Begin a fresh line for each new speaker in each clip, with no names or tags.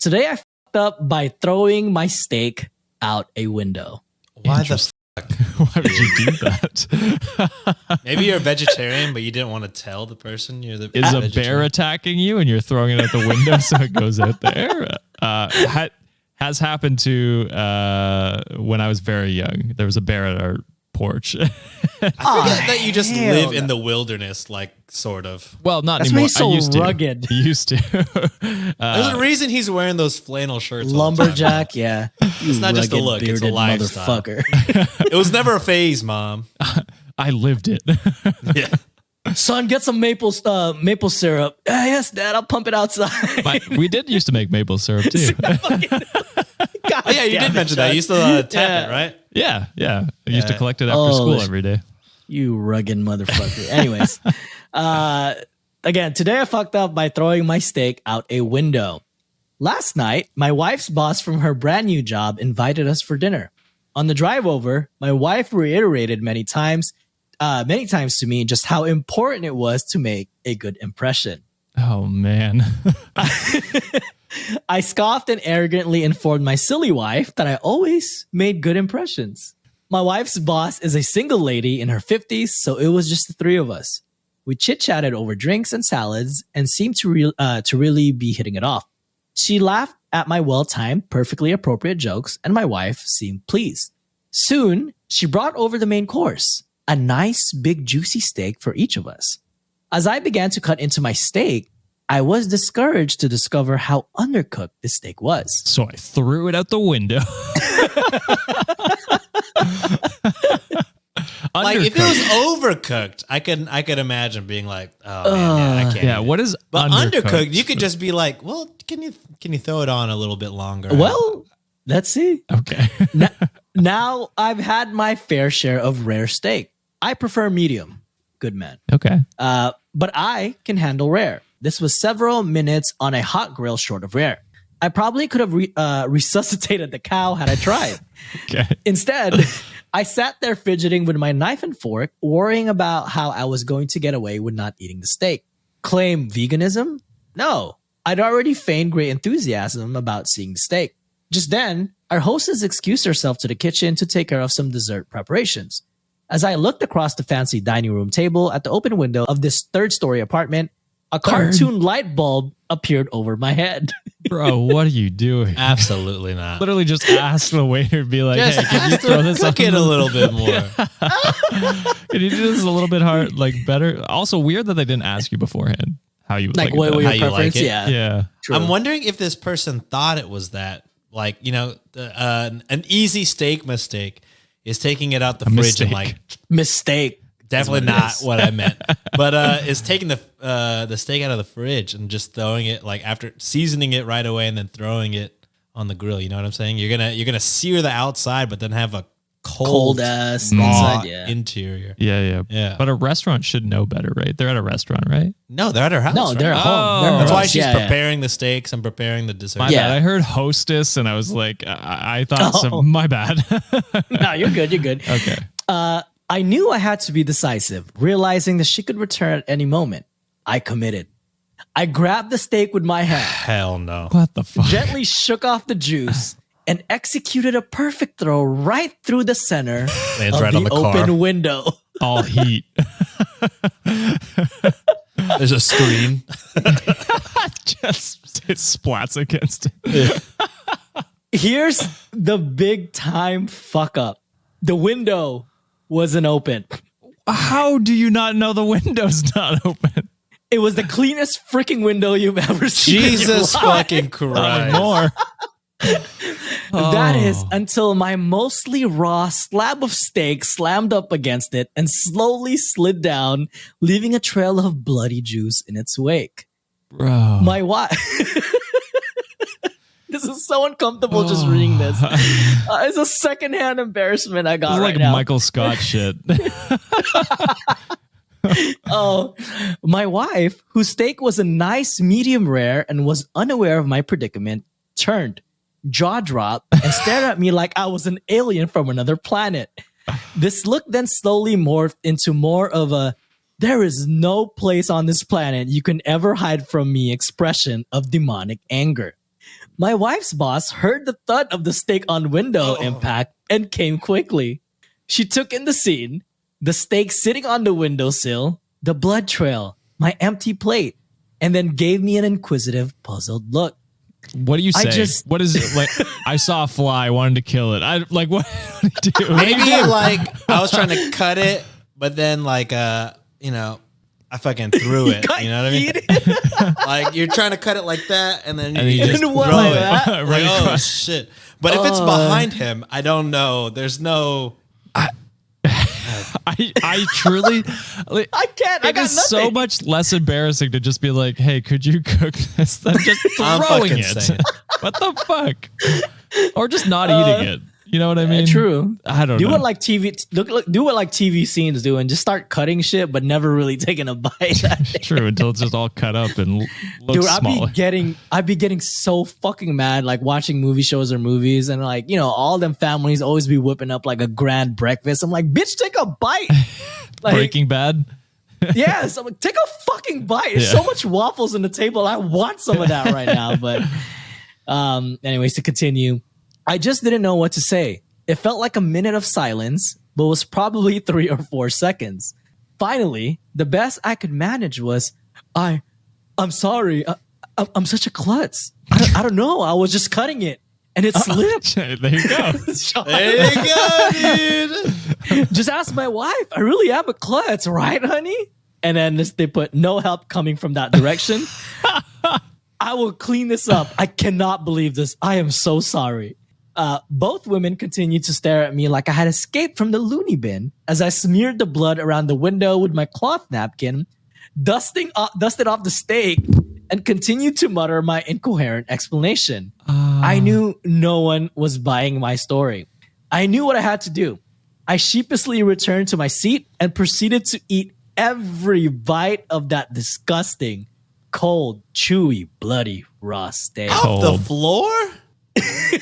Today I fucked up by throwing my steak out a window.
Why the fuck?
Why would you do that?
Maybe you're a vegetarian, but you didn't want to tell the person you're the
Is a bear attacking you and you're throwing it out the window so it goes out there? Has happened to when I was very young. There was a bear at our porch.
I forget that you just live in the wilderness, like, sort of.
Well, not
That's
anymore.
why he's so
I used
rugged.
To. Used to.
There's a reason he's wearing those flannel shirts.
Lumberjack, yeah.
It's not just a
Rugged,
look, it's a
bearded
lifestyle.
motherfucker.
It was never a phase, Mom.
I lived it.
Yeah.
Son, get some maple syrup. Yes, Dad, I'll pump it outside.
We did used to make maple syrup too.
Oh, yeah, you did mention that. You used to tap it, right?
Yeah. I used to collect it after school every day.
You rugged motherfucker. Anyways, again, today I fucked up by throwing my steak out a window. Last night, my wife's boss from her brand new job invited us for dinner. On the drive over, my wife reiterated many times to me just how important it was to make a good impression.
Oh, man.
I scoffed and arrogantly informed my silly wife that I always made good impressions. My wife's boss is a single lady in her 50s, so it was just the three of us. We chit-chatted over drinks and salads and seemed to really be hitting it off. She laughed at my well-timed, perfectly appropriate jokes, and my wife seemed pleased. Soon, she brought over the main course, a nice, big, juicy steak for each of us. As I began to cut into my steak, I was discouraged to discover how undercooked the steak was.
So I threw it out the window.
Like, if it was overcooked, I could imagine being like, oh man, I can't.
Yeah, what is
but
undercooked?
undercooked? You could just be like, well, can you throw it on a little bit longer?
Well, let's see.
Okay.
Now I've had my fair share of rare steak. I prefer medium. Good man.
Okay.
But I can handle rare. This was several minutes on a hot grill short of rare. I probably could have resuscitated the cow had I tried.
Okay.
Instead, I sat there fidgeting with my knife and fork, worrying about how I was going to get away with not eating the steak. Claim veganism? No. I'd already feigned great enthusiasm about seeing the steak. Just then, our hostess excused herself to the kitchen to take care of some dessert preparations. As I looked across the fancy dining room table at the open window of this third-story apartment, a cartoon light bulb appeared over my head.
Bro, what are you doing?
Absolutely not.
Literally just ask the waiter to be like,
Just
hey, can you throw this
cook it a little bit more.
Can you do this a little bit hard, like better? Also weird that they didn't ask you beforehand how you
Like,
like
what were
it.
your
How you like
preference?
it?
Yeah.
Yeah.
True.
I'm wondering if this person thought it was that, like, you know, an easy steak mistake is taking it out the fridge and like
Mistake.
definitely not what I meant, but is taking the steak out of the fridge and just throwing it, like, after seasoning it right away and then throwing it on the grill. You know what I'm saying? You're gonna sear the outside, but then have a cold
ass
raw
inside, yeah.
interior.
Yeah. But a restaurant should know better, right? They're at a restaurant, right?
No, they're at her house.
No, they're
right?
at home. They're at
That's
her
why
house.
she's
Yeah, yeah.
preparing the steaks and preparing the dessert.
My
Yeah.
bad. I heard hostess and I was like, I thought so. My bad.
No, you're good. You're good.
Okay.
I knew I had to be decisive, realizing that she could return at any moment. I committed. I grabbed the steak with my hand,
Hell no.
What the fuck?
gently shook off the juice, and executed a perfect throw right through the center
Lands
of
right
the
on the
open
car.
window.
All heat.
There's a screen.
Just it splats against it.
Here's the big time fuck up. The window wasn't open.
How do you not know the window's not open?
It was the cleanest freaking window you've ever seen. in your
Jesus
life.
fucking Christ.
More.
That is until my mostly raw slab of steak slammed up against it and slowly slid down, leaving a trail of bloody juice in its wake.
Bro.
My wife. This is so uncomfortable just reading this. It's a secondhand embarrassment I got
This is
right
like
now.
Michael Scott shit.
Oh, my wife, whose steak was a nice medium rare and was unaware of my predicament, turned, jaw dropped, and stared at me like I was an alien from another planet. This look then slowly morphed into more of a "there is no place on this planet you can ever hide from me" expression of demonic anger. My wife's boss heard the thud of the steak on window impact and came quickly. She took in the scene, the steak sitting on the windowsill, the blood trail, my empty plate, and then gave me an inquisitive, puzzled look.
What do you say? What is it like? I saw a fly, wanted to kill it. I like what do you do?
Maybe like I was trying to cut it, but then like you know, I fucking threw it. You know what I mean? Like you're trying to cut it like that, and then you just throw
like
it.
that?
Like, oh shit! But if it's behind him, I don't know. There's no.
I truly, like,
I can't. I got
it's
nothing.
so much less embarrassing to just be like, "Hey, could you cook this?" Than just throwing it.
saying.
What the fuck? Or just not eating it. You know what I mean?
True.
I don't know.
Do what like TV. Do what like TV scenes do, and just start cutting shit, but never really taking a bite.
True, until it's just all cut up and looks
Dude,
smaller.
I'd be getting so fucking mad, like watching movie shows or movies, and like, you know, all them families always be whipping up like a grand breakfast. I'm like, bitch, take a bite. Like,
Breaking Bad.
yes, I'm like, take a fucking bite. There's so much waffles on the table. I want some of that right now. But anyways, to continue, I just didn't know what to say. It felt like a minute of silence, but was probably 3 or 4 seconds. Finally, the best I could manage was, I'm sorry. I'm such a klutz. I don't know. I was just cutting it and it slipped.
There you go.
There you go, dude.
Just ask my wife. I really am a klutz, right, honey? And then they put no help coming from that direction. I will clean this up. I cannot believe this. I am so sorry. Both women continued to stare at me like I had escaped from the loony bin as I smeared the blood around the window with my cloth napkin, dusted off the steak, and continued to mutter my incoherent explanation. I knew no one was buying my story. I knew what I had to do. I sheepishly returned to my seat and proceeded to eat every bite of that disgusting, cold, chewy, bloody, raw steak.
Off the floor?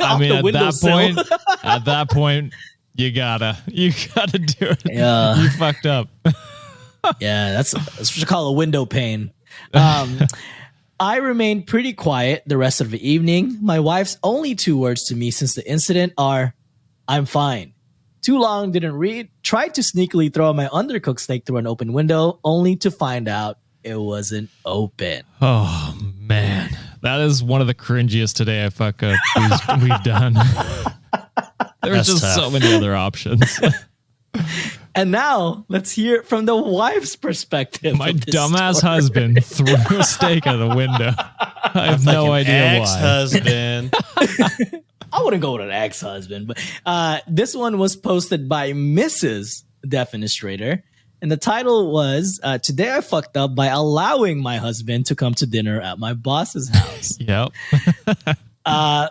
I mean,
windowsill.
at that point, you gotta do it.
Yeah.
You fucked up.
Yeah, that's what you call a window pane. I remained pretty quiet the rest of the evening. My wife's only 2 words to me since the incident are, "I'm fine." Too long, didn't read. Tried to sneakily throw my undercooked steak through an open window, only to find out it wasn't open.
Oh man, that is one of the cringiest today I fuck up we've done. There's just
tough.
so many other options.
And now let's hear it from the wife's perspective.
My
of this
dumbass
story.
husband threw a steak out the window. I have no idea why.
Ex-husband.
I wouldn't go with an ex-husband, but this one was posted by Mrs. Defenestrator. And the title was, Today I fucked up by allowing my husband to come to dinner at my boss's house.
Yep.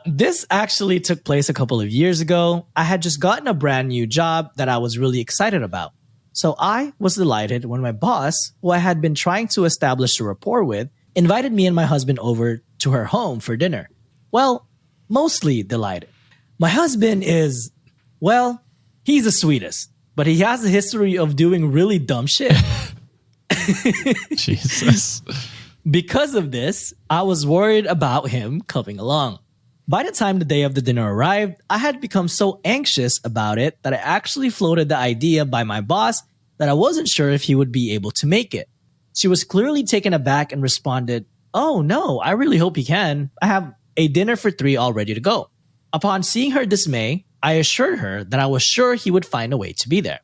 This actually took place a couple of years ago. I had just gotten a brand new job that I was really excited about. So I was delighted when my boss, who I had been trying to establish a rapport with, invited me and my husband over to her home for dinner. Well, mostly delighted. My husband is, well, he's the sweetest, but he has a history of doing really dumb shit.
Jesus.
Because of this, I was worried about him coming along. By the time the day of the dinner arrived, I had become so anxious about it that I actually floated the idea by my boss that I wasn't sure if he would be able to make it. She was clearly taken aback and responded, "Oh no, I really hope he can. I have a dinner for 3 all ready to go." Upon seeing her dismay, I assured her that I was sure he would find a way to be there.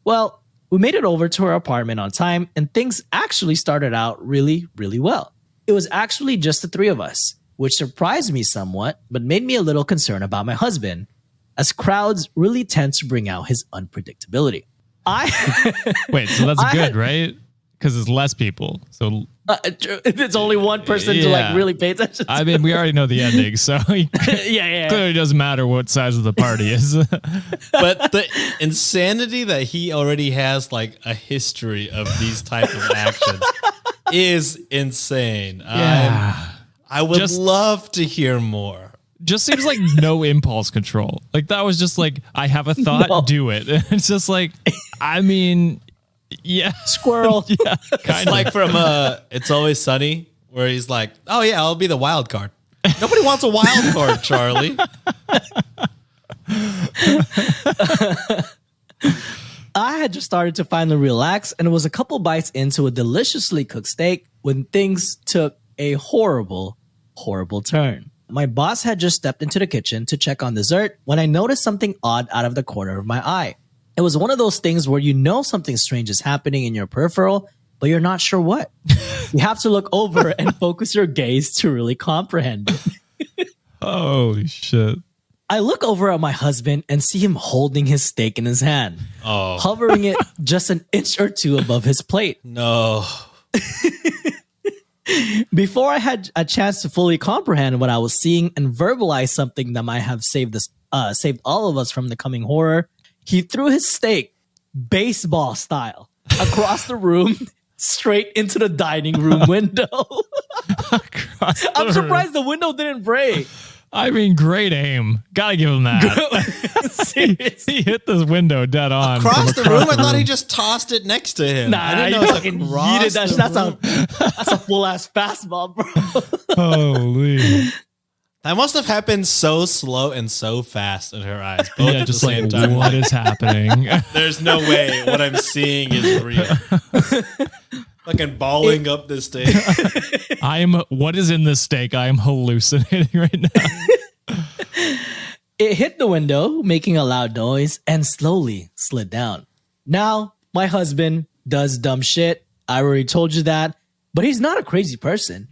Well, we made it over to her apartment on time, and things actually started out really, really well. It was actually just the 3 of us, which surprised me somewhat, but made me a little concerned about my husband, as crowds really tend to bring out his unpredictability.
Wait, so that's good, right? Because it's less people. So
it's only one person to like really pay attention to.
I mean, we already know the ending, so
yeah.
clearly doesn't matter what size of the party is.
But the insanity that he already has like a history of these type of actions is insane.
Yeah.
I would love to hear more.
Just seems like no impulse control. Like that was just like, I have a thought, do it. It's just like, I mean, yeah.
Squirrel.
Yeah,
It's like from It's Always Sunny, where he's like, "Oh yeah, I'll be the wild card." Nobody wants a wild card, Charlie.
I had just started to finally relax, and it was a couple bites into a deliciously cooked steak when things took a horrible, horrible turn. My boss had just stepped into the kitchen to check on dessert when I noticed something odd out of the corner of my eye. It was one of those things where you know something strange is happening in your peripheral, but you're not sure what. You have to look over and focus your gaze to really comprehend it.
Holy shit.
I look over at my husband and see him holding his steak in his hand, hovering it just an inch or two above his plate.
No.
Before I had a chance to fully comprehend what I was seeing and verbalize something that might have saved all of us from the coming horror, he threw his steak, baseball style, across the room, straight into the dining room window. I'm surprised the window didn't break.
I mean, great aim. Gotta give him that. he hit this window dead on.
Across the room? I thought he just tossed it next to him.
Nah,
I didn't know
fucking
it was across
that's a full-ass fastball, bro.
Holy.
That must have happened so slow and so fast in her eyes. Both at
just
the same
like,
time.
what is happening?
There's no way what I'm seeing is real. Fucking balling up this steak.
What is in this steak? I am hallucinating right now.
It hit the window, making a loud noise, and slowly slid down. Now, my husband does dumb shit. I already told you that, but he's not a crazy person.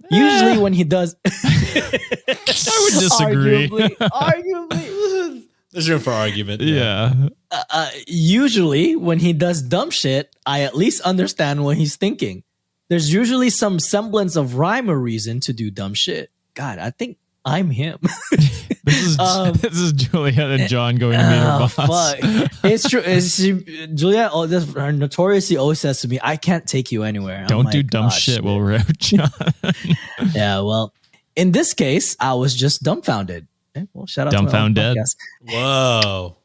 Usually when he does...
I would disagree.
Arguably.
There's room for argument.
Yeah.
Usually when he does dumb shit, I at least understand what he's thinking. There's usually some semblance of rhyme or reason to do dumb shit. God, I think I'm him.
This is Juliet and John going to meet her boss.
Fuck. It's true. Juliet notoriously always says to me, I can't take you anywhere.
Don't do dumb shit, we'll rip John.
Yeah, well, in this case, I was just dumbfounded. Well, shout out
Dumbfounded.
to my own podcast.
Whoa.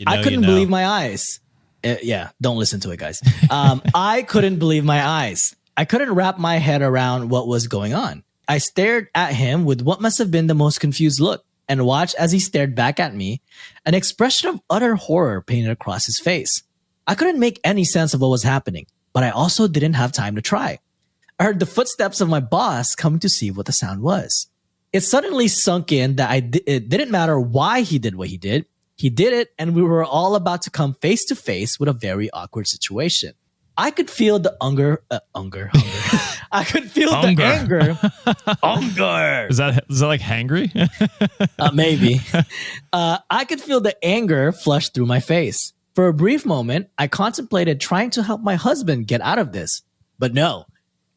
I couldn't believe my eyes. Yeah, don't listen to it, guys. I couldn't believe my eyes. I couldn't wrap my head around what was going on. I stared at him with what must have been the most confused look and watched as he stared back at me, an expression of utter horror painted across his face. I couldn't make any sense of what was happening, but I also didn't have time to try. I heard the footsteps of my boss coming to see what the sound was. It suddenly sunk in that it didn't matter why he did what he did. He did it, and we were all about to come face to face with a very awkward situation. I could feel the hunger. I could feel the anger. Hunger.
Is that like hangry?
Maybe. I could feel the anger flush through my face. For a brief moment, I contemplated trying to help my husband get out of this. But no,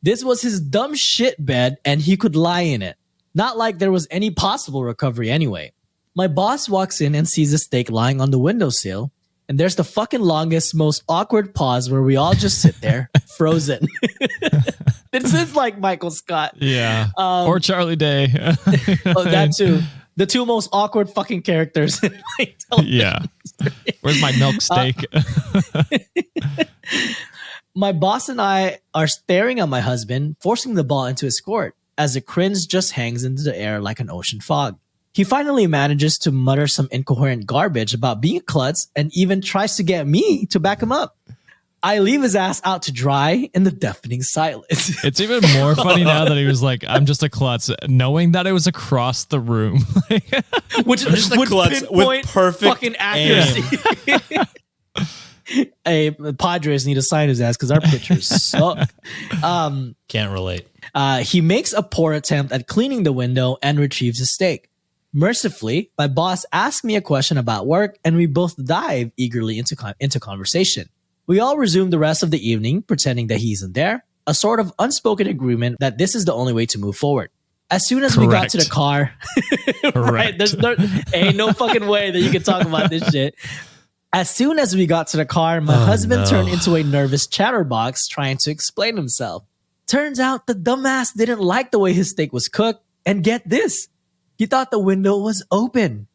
this was his dumb shit bed, and he could lie in it. Not like there was any possible recovery anyway. My boss walks in and sees the steak lying on the windowsill, and there's the fucking longest, most awkward pause where we all just sit there, frozen. This is like Michael Scott.
Yeah. Or Charlie Day.
That too. The two most awkward fucking characters in my
Yeah. Where's my milk steak?
My boss and I are staring at my husband, forcing the ball into his court, as the cringe just hangs into the air like an ocean fog. He finally manages to mutter some incoherent garbage about being a klutz and even tries to get me to back him up. I leave his ass out to dry in the deafening silence.
It's even more funny now that he was like, I'm just a klutz, knowing that it was across the room.
Which is just a klutz with perfect fucking accuracy. Hey, Padres need to sign his ass because our pitchers suck.
Can't relate.
He makes a poor attempt at cleaning the window and retrieves his steak. Mercifully, my boss asks me a question about work, and we both dive eagerly into conversation. We all resume the rest of the evening, pretending that he isn't there, a sort of unspoken agreement that this is the only way to move forward. As soon as we got to the car, right, ain't no fucking way that you can talk about this shit. As soon as we got to the car, my husband turned into a nervous chatterbox trying to explain himself. Turns out the dumbass didn't like the way his steak was cooked, and get this, he thought the window was open.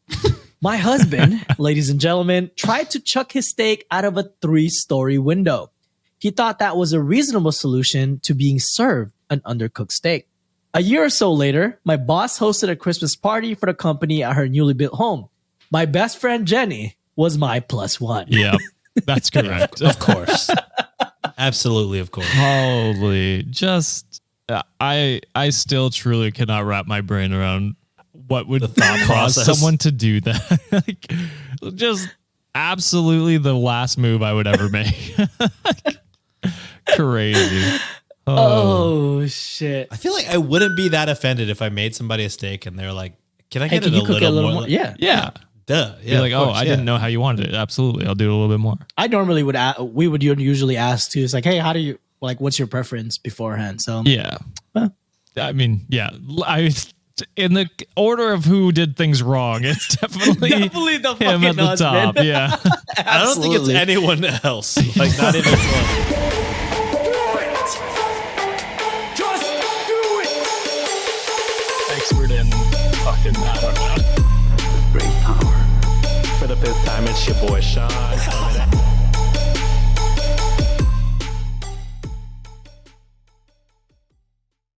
My husband, ladies and gentlemen, tried to chuck his steak out of a 3-story window. He thought that was a reasonable solution to being served an undercooked steak. A year or so later, my boss hosted a Christmas party for the company at her newly built home. My best friend Jenny was my plus one.
Yep, that's correct.
Of course. Absolutely, of course.
Holy, just I still truly cannot wrap my brain around what would
thought
cause
process.
someone to do that. Like, just absolutely the last move I would ever make. Crazy.
Oh, shit.
I feel like I wouldn't be that offended if I made somebody a steak and they're like, can I
Hey,
get
can
it
you
a
cook it a
little
little
more?
more? Yeah.
Yeah.
Duh.
Be
Yeah,
like,
of
oh,
course,
I didn't know how you wanted it. Absolutely. I'll do it a little bit more.
I normally we would usually ask too. It's like, hey, how do you, like, what's your preference beforehand? So
Yeah. I mean, yeah. In the order of who did things wrong, it's definitely,
Definitely the
him
fucking
at the
husband.
top. Yeah.
I don't think it's
Absolutely.
anyone else. Like, not even close.
Expert in fucking, I don't know.
Great power. For the fifth time, it's your boy Sean.